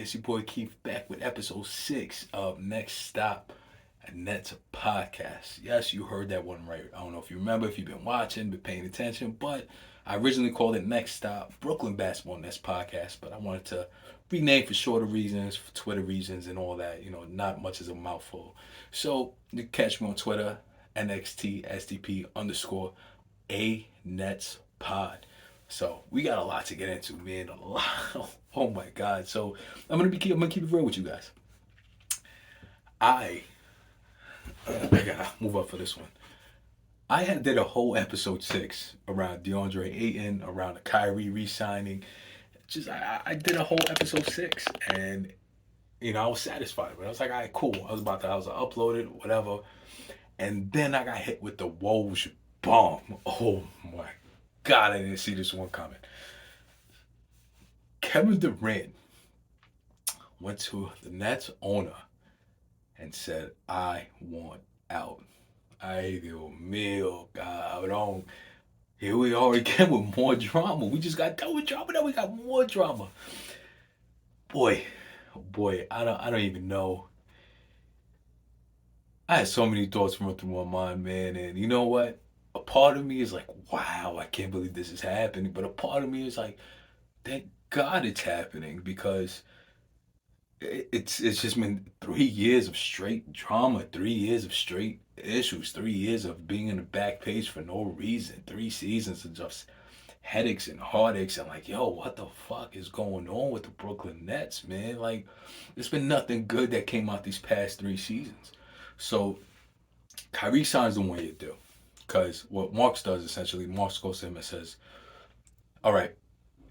It's your boy Keith back with episode 6 of Next Stop, a Nets podcast. Yes, you heard that one right. I don't know if you remember, if you've been watching, been paying attention, but I originally called it Next Stop Brooklyn Basketball Nets podcast, but I wanted to rename for shorter reasons, for Twitter reasons, and all that. Not much is a mouthful. So you can catch me on Twitter, NXTSDP underscore A Nets Pod. So we got a lot to get into, man. A lot. Oh my God. So I'm gonna keep it real with you guys. I I gotta move up for this one. I had did a whole episode 6 around DeAndre Ayton, around the Kyrie re-signing. Just I did a whole episode 6, and I was satisfied. But I was like, all right, cool. I was gonna upload it, whatever. And then I got hit with the Woj bomb. Oh my God, I didn't see this one coming. Kevin Durant went to the Nets owner and said, I want out. Ay, Dios mío, cabrón. Here we are again with more drama. We just got done with drama, now we got more drama. Boy, oh boy, I don't even know. I had so many thoughts run through my mind, man, and you know what? A part of me is like, wow, I can't believe this is happening. But a part of me is like, thank God it's happening because it's just been 3 years of straight drama, 3 years of straight issues, 3 years of being in the back page for no reason, 3 seasons of just headaches and heartaches and like, yo, what the fuck is going on with the Brooklyn Nets, man? Like, there's been nothing good that came out these past 3 seasons. So Kyrie signs the 1 year deal. Because what Marks does essentially, Marks goes to him and says, all right,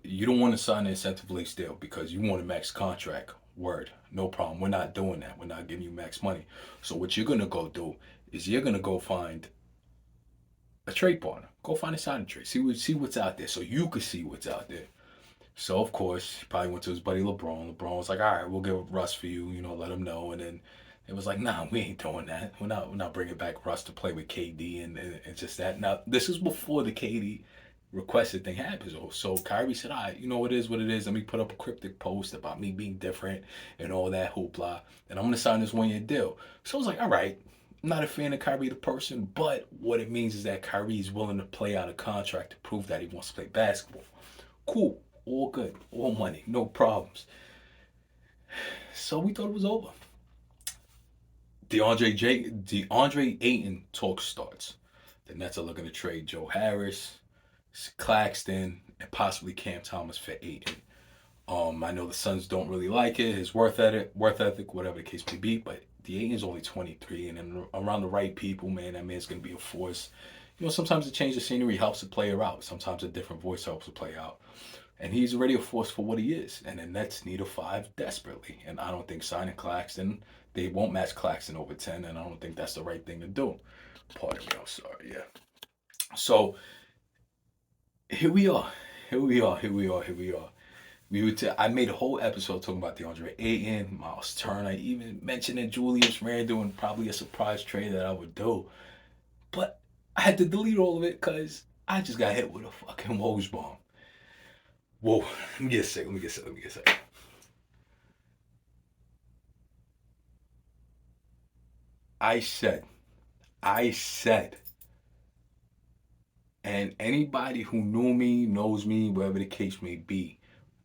you don't want to sign an incentive lease deal because you want a max contract. Word, no problem. We're not doing that. We're not giving you max money. So what you're gonna go do is you're gonna go find a trade partner. Go find a signing trade. See what's out there, so you can see what's out there. So of course, he probably went to his buddy LeBron. LeBron was like, all right, we'll give Russ for you. Let him know. And then it was like, nah, we ain't doing that. We're not bringing back Russ to play with KD and just that. Now this is before the KD requested thing happens. So Kyrie said, all right, it is what it is. Let me put up a cryptic post about me being different and all that hoopla. And I'm going to sign this 1 year deal. So I was like, all right, I'm not a fan of Kyrie the person, but what it means is that Kyrie is willing to play out a contract to prove that he wants to play basketball. Cool. All good. All money. No problems. So we thought it was over. DeAndre Ayton talk starts. The Nets are looking to trade Joe Harris, Claxton, and possibly Cam Thomas for Ayton. I know the Suns don't really like it, his worth ethic, whatever the case may be, but the Ayton's only 23, and then around the right people, man, that man's going to be a force. Sometimes a change of scenery helps a player out. Sometimes a different voice helps a player out. And he's already a force for what he is. And the Nets need a 5 desperately. And I don't think signing Claxton, they won't match Claxton over 10, and I don't think that's the right thing to do. Pardon me, I'm sorry, yeah. So here we are. Here we are. Here we are. Here we are. I made a whole episode talking about DeAndre Ayton, Miles Turner. I even mentioned Julius Randle and probably a surprise trade that I would do. But I had to delete all of it because I just got hit with a fucking Woj bomb. Whoa, let me get a second. I said, and anybody who knew me, knows me, whatever the case may be,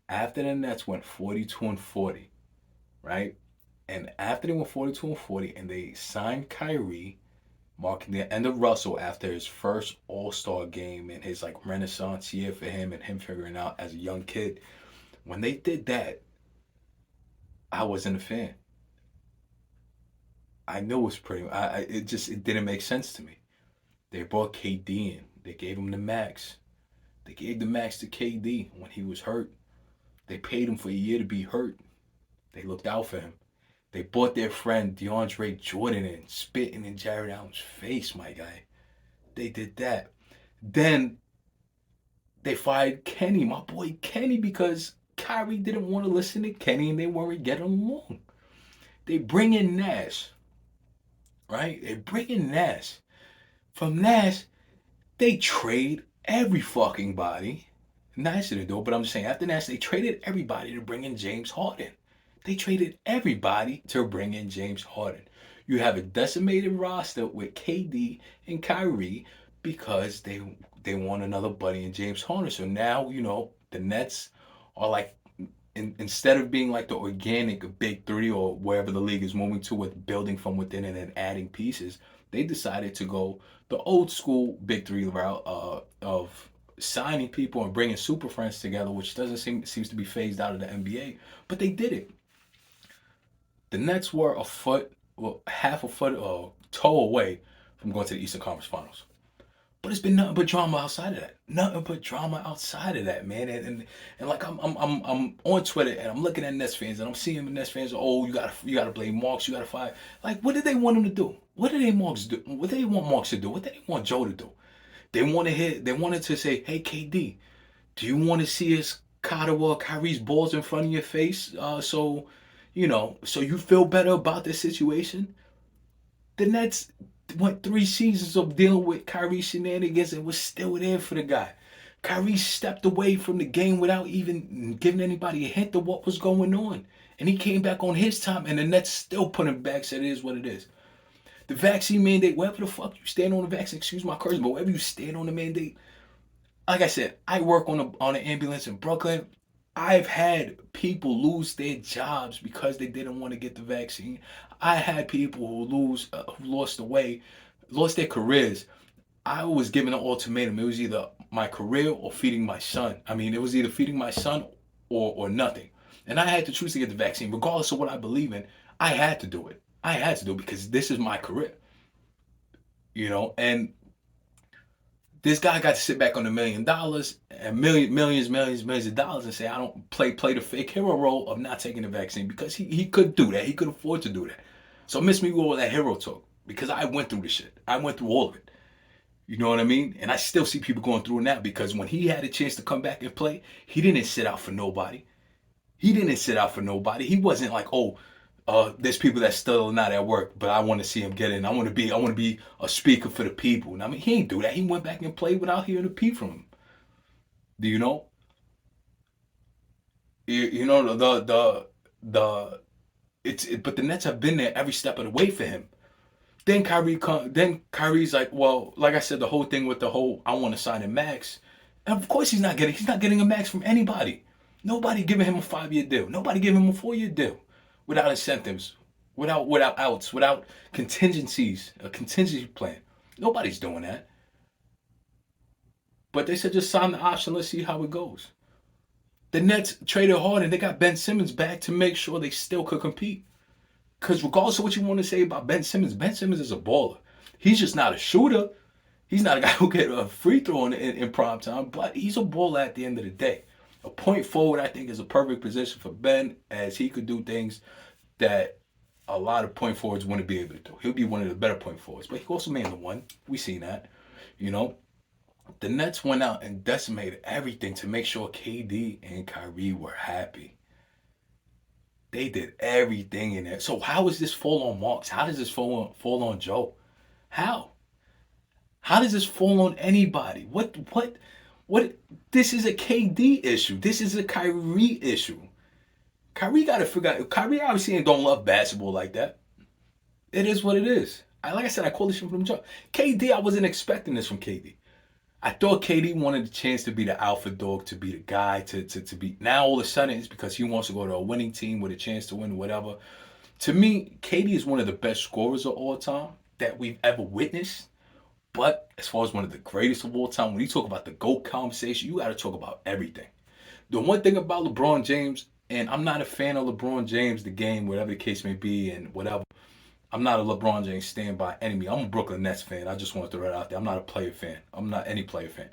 after the Nets went 42-40, right? And after they went 42-40 and they signed Kyrie, marking the end of Russell after his first All-Star game and his like renaissance year for him and him figuring out as a young kid. When they did that, I wasn't a fan. I knew it was pretty. It didn't make sense to me. They brought KD in. They gave him the max. They gave the max to KD when he was hurt. They paid him for a year to be hurt. They looked out for him. They brought their friend DeAndre Jordan in, spitting in Jared Allen's face, my guy. They did that. Then they fired Kenny, my boy Kenny, because Kyrie didn't want to listen to Kenny and they weren't getting along. They bring in Nash, right? They bring in Nash. From Nash, they trade every fucking body. Nash didn't do it, but I'm just saying, after Nash, they traded everybody to bring in James Harden. They traded everybody to bring in James Harden. You have a decimated roster with KD and Kyrie because they want another buddy in James Harden. So now, the Nets are like, instead of being like the organic big three or wherever the league is moving to with building from within and then adding pieces, they decided to go the old school big three route of signing people and bringing super friends together, which doesn't seems to be phased out of the NBA. But they did it. The Nets were half a foot or toe away from going to the Eastern Conference Finals. But it's been nothing but drama outside of that. Nothing but drama outside of that, man. And like I'm on Twitter and I'm looking at Nets fans and I'm seeing the Nets fans. Oh, you gotta blame Marks. You gotta fire. Like, what did they want him to do? What did they Marks do? What did they want Marks to do? What did they want Joe to do? They wanted to say, hey KD, do you want to see us Katawa Kyrie's balls in front of your face? So you feel better about the situation. The Nets went 3 seasons of dealing with Kyrie shenanigans and was still there for the guy. Kyrie stepped away from the game without even giving anybody a hint of what was going on. And he came back on his time, and the Nets still put him back, said it is what it is. The vaccine mandate, wherever the fuck you stand on the vaccine, excuse my curse, but wherever you stand on the mandate, like I said, I work on an ambulance in Brooklyn. I've had people lose their jobs because they didn't want to get the vaccine. I had people who lost their careers. I was given an ultimatum. It was either my career or feeding my son. I mean, it was either feeding my son or nothing. And I had to choose to get the vaccine, regardless of what I believe in. I had to do it. I had to do it because this is my career. And this guy got to sit back on $1 million and millions of dollars and say, I don't play the fake hero role of not taking the vaccine, because he could do that. He could afford to do that. So miss me with all that hero talk, because I went through this shit. I went through all of it. You know what I mean? And I still see people going through it now, because when he had a chance to come back and play, he didn't sit out for nobody. He wasn't like, there's people that still not at work, but I want to see him get in. I want to be a speaker for the people. And I mean, he ain't do that. He went back and played without hearing a peep from him. Do you know? But the Nets have been there every step of the way for him. Then Kyrie's like, well, like I said, the whole thing with the whole I want to sign a max. And of course he's not getting a max from anybody. Nobody giving him a 5-year deal. Nobody giving him a 4-year deal without incentives, without outs, without contingencies, a contingency plan. Nobody's doing that. But they said just sign the option, let's see how it goes. The Nets traded hard and they got Ben Simmons back to make sure they still could compete. Because regardless of what you want to say about Ben Simmons is a baller. He's just not a shooter. He's not a guy who get a free throw in prime time, but he's a baller at the end of the day. A point forward, I think, is a perfect position for Ben, as he could do things that a lot of point forwards wouldn't be able to do. He'll be one of the better point forwards, but he also made the one. We seen that. The Nets went out and decimated everything to make sure KD and Kyrie were happy. They did everything in there. So how does this fall on Marks? How does this fall on Joe? How? How does this fall on anybody? What? This is a KD issue. This is a Kyrie issue. Kyrie got to figure out. Kyrie obviously don't love basketball like that. It is what it is. Like I said, I call this shit from the jump. KD, I wasn't expecting this from KD. I thought KD wanted the chance to be the alpha dog, to be the guy, to be. Now all of a sudden it's because he wants to go to a winning team with a chance to win, whatever. To me, KD is one of the best scorers of all time that we've ever witnessed. But as far as one of the greatest of all time, when you talk about the GOAT conversation, you got to talk about everything. The one thing about LeBron James, and I'm not a fan of LeBron James, the game, whatever the case may be, and whatever. I'm not a LeBron James stand by enemy. I'm a Brooklyn Nets fan. I just want to throw it out there. I'm not a player fan. I'm not any player fan.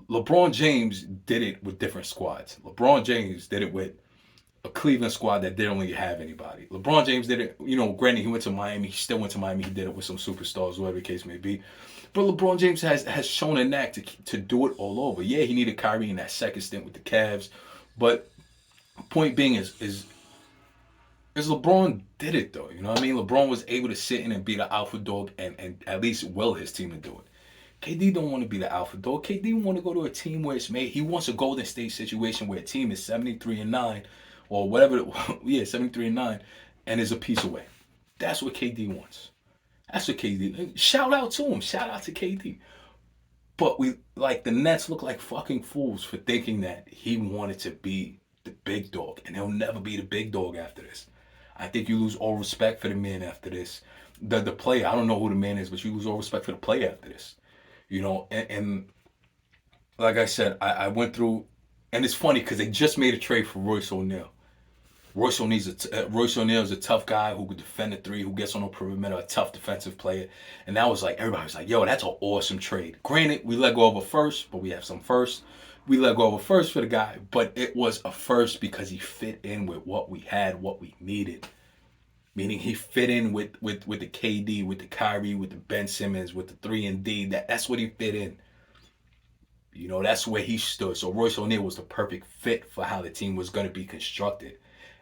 LeBron James did it with different squads. LeBron James did it with a Cleveland squad that didn't really have anybody. LeBron James did it, granted he went to Miami. He still went to Miami. He did it with some superstars, whatever the case may be. But LeBron James has shown a knack to do it all over. Yeah, he needed Kyrie in that second stint with the Cavs. But point being is LeBron did it though. You know what I mean? LeBron was able to sit in and be the alpha dog and at least will his team to do it. KD don't want to be the alpha dog. KD want to go to a team where it's made. He wants a Golden State situation where a team is 73-9 or whatever. Yeah, 73-9, and is a piece away. That's what KD wants. That's what KD. Shout out to him. Shout out to KD. But we like the Nets look like fucking fools for thinking that he wanted to be the big dog, and he'll never be the big dog after this. I think you lose all respect for the man after this. The player, I don't know who the man is, but you lose all respect for the player after this. You know, and like I said, I went through, and it's funny because they just made a trade for Royce O'Neal. Royce O'Neal is a tough guy who could defend the three, who gets on the perimeter, a tough defensive player. And that was like, everybody was like, yo, that's an awesome trade. Granted, we let go of a first, but we have some first. We let go of a first for the guy, but it was a first because he fit in with what we had, what we needed. Meaning he fit in with the KD, with the Kyrie, with the Ben Simmons, with the 3 and D. That's what he fit in. You know, that's where he stood. So Royce O'Neal was the perfect fit for how the team was going to be constructed.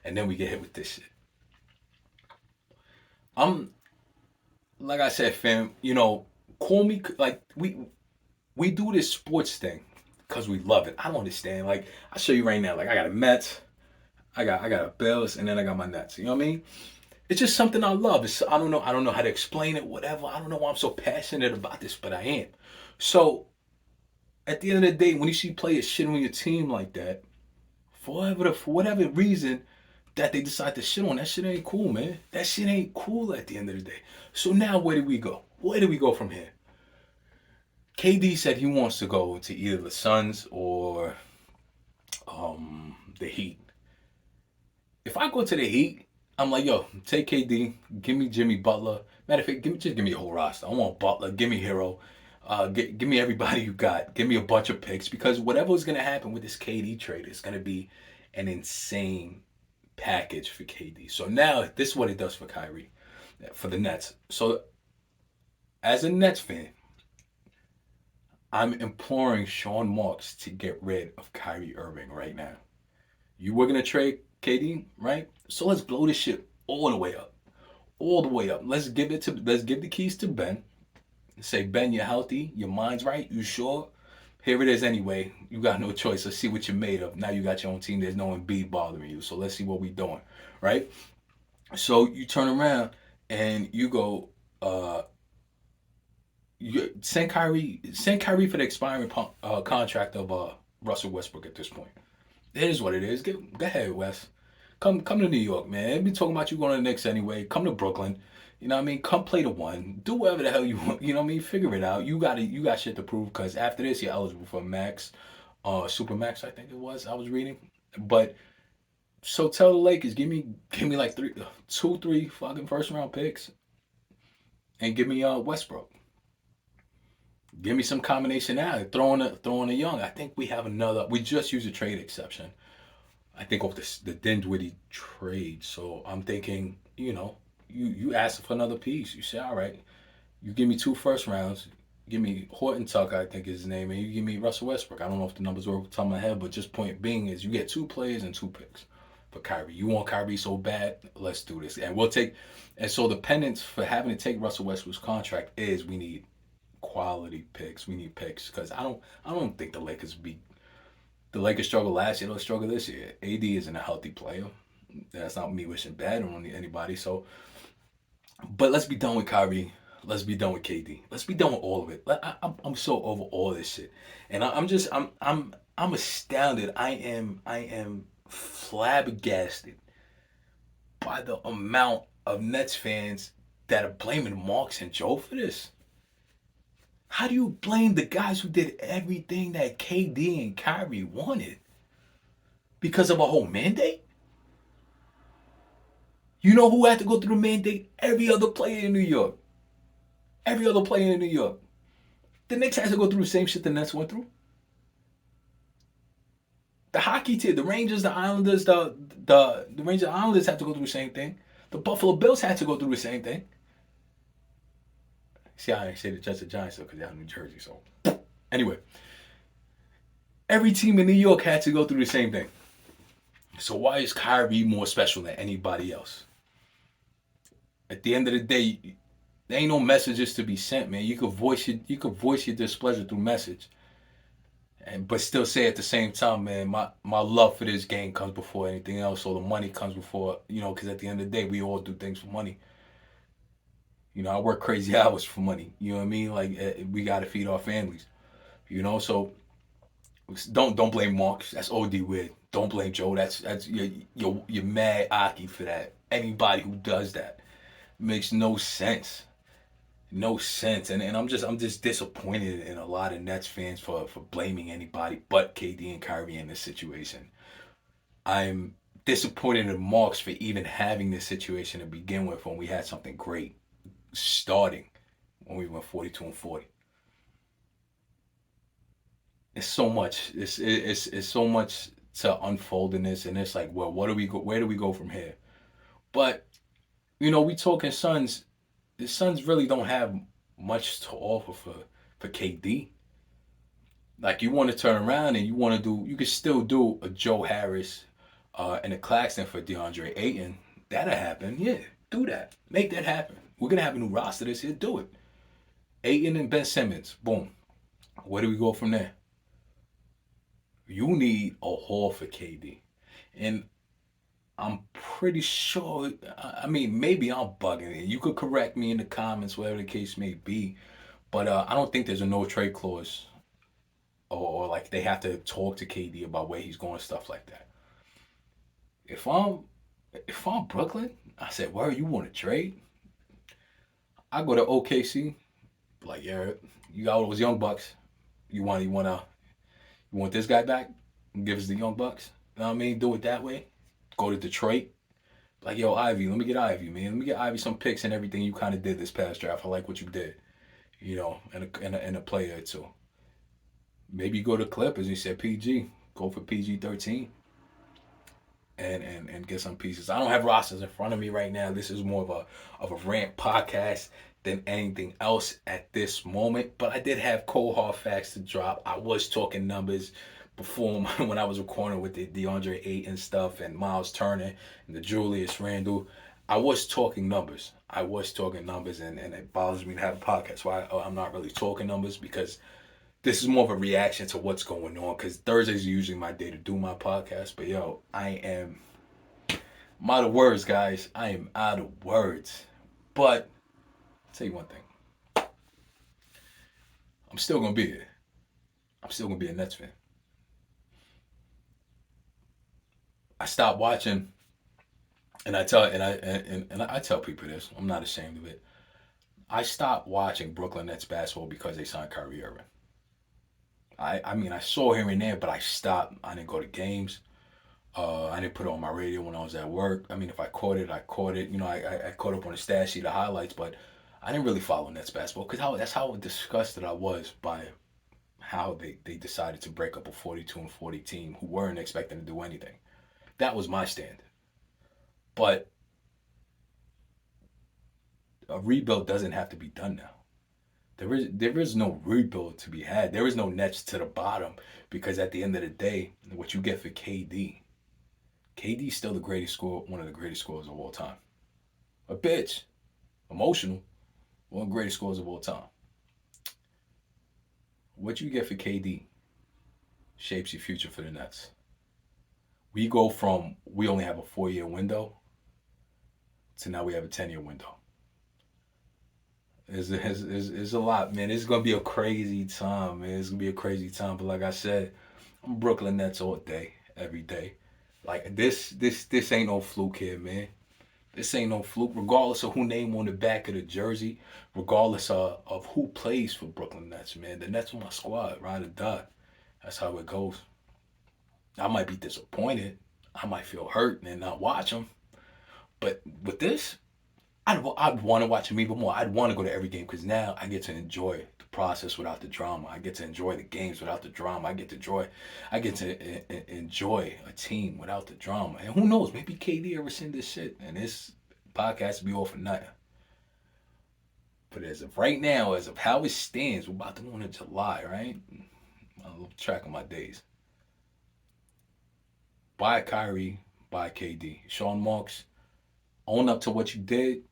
And then we get hit with this shit. I'm like I said, fam. You know, call me like we do this sports thing because we love it. I don't understand. Like I'll show you right now. Like I got a Mets, I got a Bills, and then I got my Nets. You know what I mean? It's just something I love. I don't know how to explain it. Whatever. I don't know why I'm so passionate about this, but I am. So at the end of the day, when you see players shit on your team like that, for whatever reason that they decide to shit on, that shit ain't cool, man. That shit ain't cool at the end of the day. So now where do we go? Where do we go from here? KD said he wants to go to either the Suns or the Heat. If I go to the Heat, I'm like, yo, take KD, give me Jimmy Butler. Matter of fact, give me a whole roster. I want Butler, give me Hero, give me everybody you got. Give me a bunch of picks because whatever is gonna happen with this KD trade is gonna be an insane package for KD. So now this is what it does for Kyrie, for the Nets. So as a Nets fan, I'm imploring Sean Marks to get rid of Kyrie Irving right now. You were gonna trade KD, right? So let's blow this shit all the way up, all the way up. Let's give the keys to Ben. Say, Ben, you're healthy, your mind's right, you sure? Here it is anyway. You got no choice. Let's see what you're made of. Now you got your own team. There's no Embiid bothering you. So let's see what we're doing, right? So you turn around and you go, you send Kyrie for the expiring contract of Russell Westbrook at this point. It is what it is. Go ahead, Wes. Come to New York, man. They be talking about you going to the Knicks anyway. Come to Brooklyn. You know what I mean? Come play the one. Do whatever the hell you want. You know what I mean? Figure it out. You got shit to prove because after this you're eligible for max, super max. I think it was. I was reading, but so tell the Lakers give me like three fucking first round picks, and give me Westbrook. Give me some combination now. Throwing a young. I think we have another. We just used a trade exception. I think of the Dinwiddie trade. So I'm thinking, you ask for another piece. You say, all right, you give me 2 first rounds. Give me Horton Tucker, I think is his name, and you give me Russell Westbrook. I don't know if the numbers were off the top of my head, but just point being is you get 2 players and 2 picks for Kyrie. You want Kyrie so bad, let's do this. And we'll take. And so the penance for having to take Russell Westbrook's contract is we need quality picks. We need picks because I don't think the Lakers struggled last year. They'll struggle this year. AD isn't a healthy player. That's not me wishing bad on anybody. So, but let's be done with Kyrie. Let's be done with KD. Let's be done with all of it. I'm so over all this shit, and I'm astounded. I am flabbergasted by the amount of Nets fans that are blaming Marks and Joe for this. How do you blame the guys who did everything that KD and Kyrie wanted because of a whole mandate? You know who had to go through the mandate? Every other player in New York. Every other player in New York. The Knicks had to go through the same shit the Nets went through. The hockey team, the Rangers, the Islanders, the Rangers, Islanders had to go through the same thing. The Buffalo Bills had to go through the same thing. See, I ain't say the Jets or Giants because they're out in New Jersey. So anyway, every team in New York had to go through the same thing. So why is Kyrie more special than anybody else? At the end of the day, there ain't no messages to be sent, man. You could voice your displeasure through message. And but still say at the same time, man, my love for this game comes before anything else, or the money comes before, because at the end of the day, we all do things for money. I work crazy hours for money. You know what I mean? Like we got to feed our families. So don't blame Marks. That's OD weird. Don't blame Joe. That's you're mad Aki for that. Anybody who does that makes no sense. No sense. And I'm just disappointed in a lot of Nets fans for blaming anybody but KD and Kyrie in this situation. I'm disappointed in Marks for even having this situation to begin with when we had something great starting when we went 42-40. It's so much. It's so much to unfold in this, and it's like, well, what do we go? Where do we go from here? But we talking Suns. The Suns really don't have much to offer for KD. Like you want to turn around and you want to do, you can still do a Joe Harris, and a Claxton for DeAndre Ayton. That'll happen. Yeah, do that. Make that happen. We're gonna have a new roster this year. Do it. Ayton and Ben Simmons. Boom. Where do we go from there? You need a haul for KD. And I'm pretty sure, I mean, maybe I'm bugging it. You could correct me in the comments, whatever the case may be. But I don't think there's a no trade clause, or like they have to talk to KD about where he's going, stuff like that. If I'm if I'm Brooklyn, I said, where you want to trade? I go to OKC, like, yeah, you got all those young bucks. You want this guy back? Give us the young bucks. You know what I mean? Do it that way. Go to Detroit. Like, yo, Ivy, let me get Ivy, man. Let me get Ivy some picks and everything you kind of did this past draft. I like what you did, and a player or two. Maybe you go to Clippers. You said PG. Go for PG 13 and get some pieces. I don't have rosters in front of me right now. This is more of a rant podcast than anything else at this moment. But I did have cold hard facts to drop. I was talking numbers before when I was recording with the DeAndre Ayton stuff and Miles Turner and the Julius Randle. I was talking numbers. And it bothers me to have a podcast why I'm not really talking numbers, because this is more of a reaction to what's going on. Because Thursdays are usually my day to do my podcast. But yo, I'm out of words, guys. I am out of words. But I'll tell you one thing. I'm still gonna be here. I'm still gonna be a Nets fan. I stopped watching, and I tell people this. I'm not ashamed of it. I stopped watching Brooklyn Nets basketball because they signed Kyrie Irving. I mean, I saw here and there, but I stopped. I didn't go to games. I didn't put it on my radio when I was at work. I mean, if I caught it, I caught it. I caught up on the stat sheet, the highlights, but I didn't really follow Nets basketball because that's how disgusted I was by how they decided to break up a 42-40 team who weren't expecting to do anything. That was my stand. But a rebuild doesn't have to be done now. There is no rebuild to be had. There is no Nets to the bottom, because at the end of the day, what you get for KD's still the greatest scorer, one of the greatest scorers of all time. A bitch, emotional, one of the greatest scorers of all time. What you get for KD shapes your future for the Nets. We go from we only have a 4-year window to now we have a 10-year window. It's a lot, man. It's gonna be a crazy time, man. It's gonna be a crazy time. But like I said, I'm Brooklyn Nets all day, every day. Like this ain't no fluke here, man. This ain't no fluke. Regardless of who name on the back of the jersey, regardless of who plays for Brooklyn Nets, man. The Nets are my squad, ride or die. That's how it goes. I might be disappointed. I might feel hurt and not watch them. But with this, I'd want to watch him even more. I'd want to go to every game because now I get to enjoy the process without the drama. I get to enjoy the games without the drama. I get to enjoy a team without the drama. And who knows? Maybe KD ever send this shit and this podcast will be all for nothing. But as of right now, as of how it stands, we're about to go into July, right? I'll look track of my days. Buy Kyrie, buy KD. Sean Marks, own up to what you did.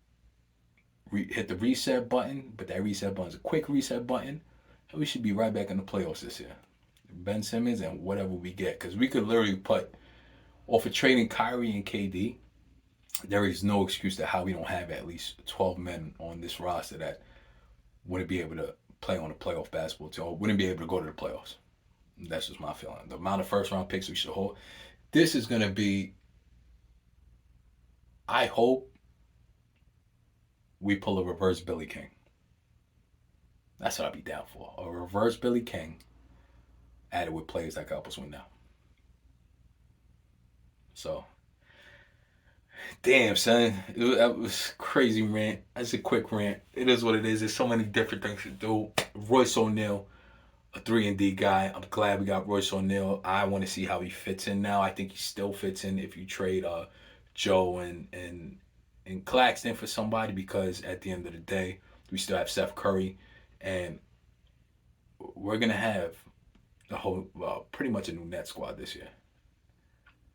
Hit the reset button, but that reset button is a quick reset button, and we should be right back in the playoffs this year. Ben Simmons and whatever we get. Because we could literally put, off of trading Kyrie and KD, there is no excuse to how we don't have at least 12 men on this roster that wouldn't be able to play on a playoff basketball team or wouldn't be able to go to the playoffs. That's just my feeling. The amount of first round picks we should hold. This is going to be, I hope we pull a reverse Billy King. That's what I'd be down for. A reverse Billy King added with players that can help us win now. So, damn, son. That was crazy rant. That's a quick rant. It is what it is. There's so many different things to do. Royce O'Neal, a 3-and-D guy. I'm glad we got Royce O'Neal. I want to see how he fits in now. I think he still fits in if you trade Joe and Claxton for somebody, because at the end of the day, we still have Seth Curry, and we're going to have the whole, pretty much a new net squad this year.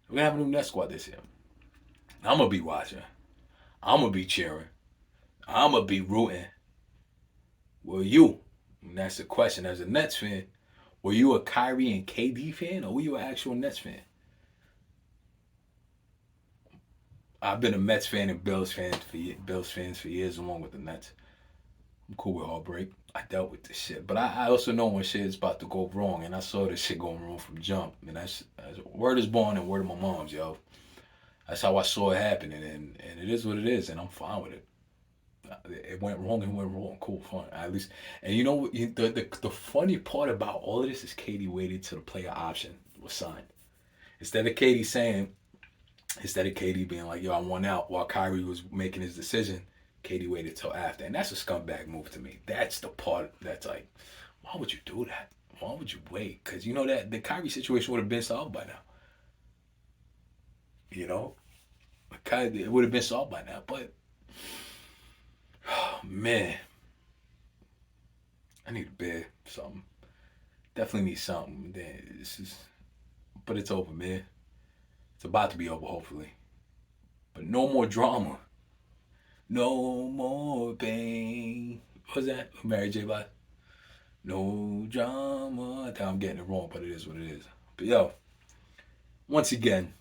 We're going to have a new net squad this year. I'm going to be watching. I'm going to be cheering. I'm going to be rooting. Will you? And that's the question. As a Nets fan, were you a Kyrie and KD fan, or were you an actual Nets fan? I've been a Mets fan and Bills fans for years, along with the Nets. I'm cool with heartbreak. I dealt with this shit. But I also know when shit is about to go wrong, and I saw this shit going wrong from jump. And that's word is born and word of my mom's, yo. That's how I saw it happening, and it is what it is, and I'm fine with it. It went wrong and went wrong. Cool, fun. At least, and you know the funny part about all of this is KD waited till the player option was signed. Instead of KD being like, yo, I want out, while Kyrie was making his decision, KD waited till after. And that's a scumbag move to me. That's the part that's like, why would you do that? Why would you wait? Because you know that the Kyrie situation would have been solved by now. You know? It would have been solved by now. But, oh, man. I need a bed, something. Definitely need something. But it's over, man. It's about to be over, hopefully. But no more drama. No more pain. What's that? Mary J. Blige? No drama. I think I'm getting it wrong, but it is what it is. But yo, once again,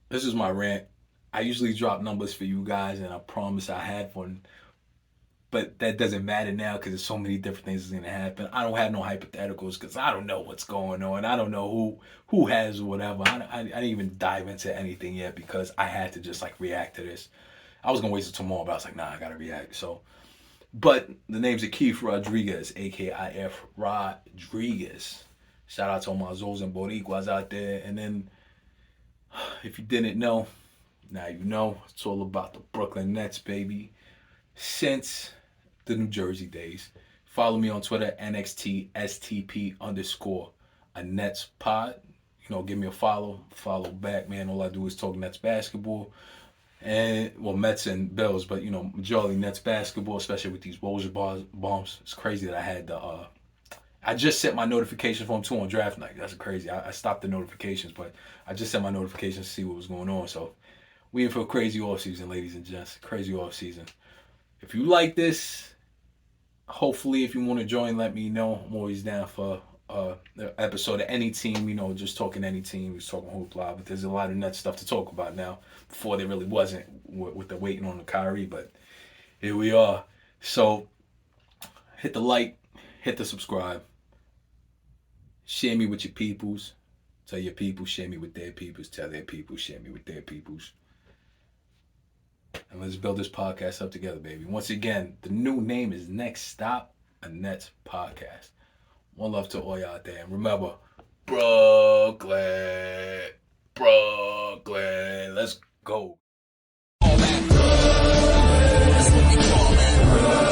this is my rant. I usually drop numbers for you guys, and I promise I had one. But that doesn't matter now because there's so many different things that's going to happen. I don't have no hypotheticals because I don't know what's going on. I don't know who has whatever. I didn't even dive into anything yet because I had to just like react to this. I was going to wait till tomorrow, but I was like, nah, I got to react. So, but the name's Akeith Rodriguez, A-K-I-F Rodriguez. Shout out to all my Zols and Boricuas out there. And then, if you didn't know, now you know. It's all about the Brooklyn Nets, baby. Since the New Jersey days. Follow me on Twitter, NXTSTP_a Nets pod. You know, give me a follow back, man. All I do is talk Nets basketball. And, well, Mets and Bills, but, you know, majority Nets basketball, especially with these Woj bombs. It's crazy that I had I just set my notifications for them too on draft night. That's crazy. I stopped the notifications, but I just set my notifications to see what was going on. So, we in for a crazy offseason, ladies and gents. Crazy offseason. If you like this, hopefully if you want to join, let me know. I'm always down for the episode of any team, you know, just talking any team, just talking hoopla. But there's a lot of net stuff to talk about now. Before there really wasn't with the waiting on the Kyrie, but here we are. So hit the like, hit the subscribe. Share me with your peoples. Tell your people, share me with their peoples. Tell their people, share me with their peoples. And let's build this podcast up together, baby. Once again, the new name is Next Stop, a Nets podcast. One love to all y'all out there. And remember, Brooklyn, let's go. All that good, that's what we call it.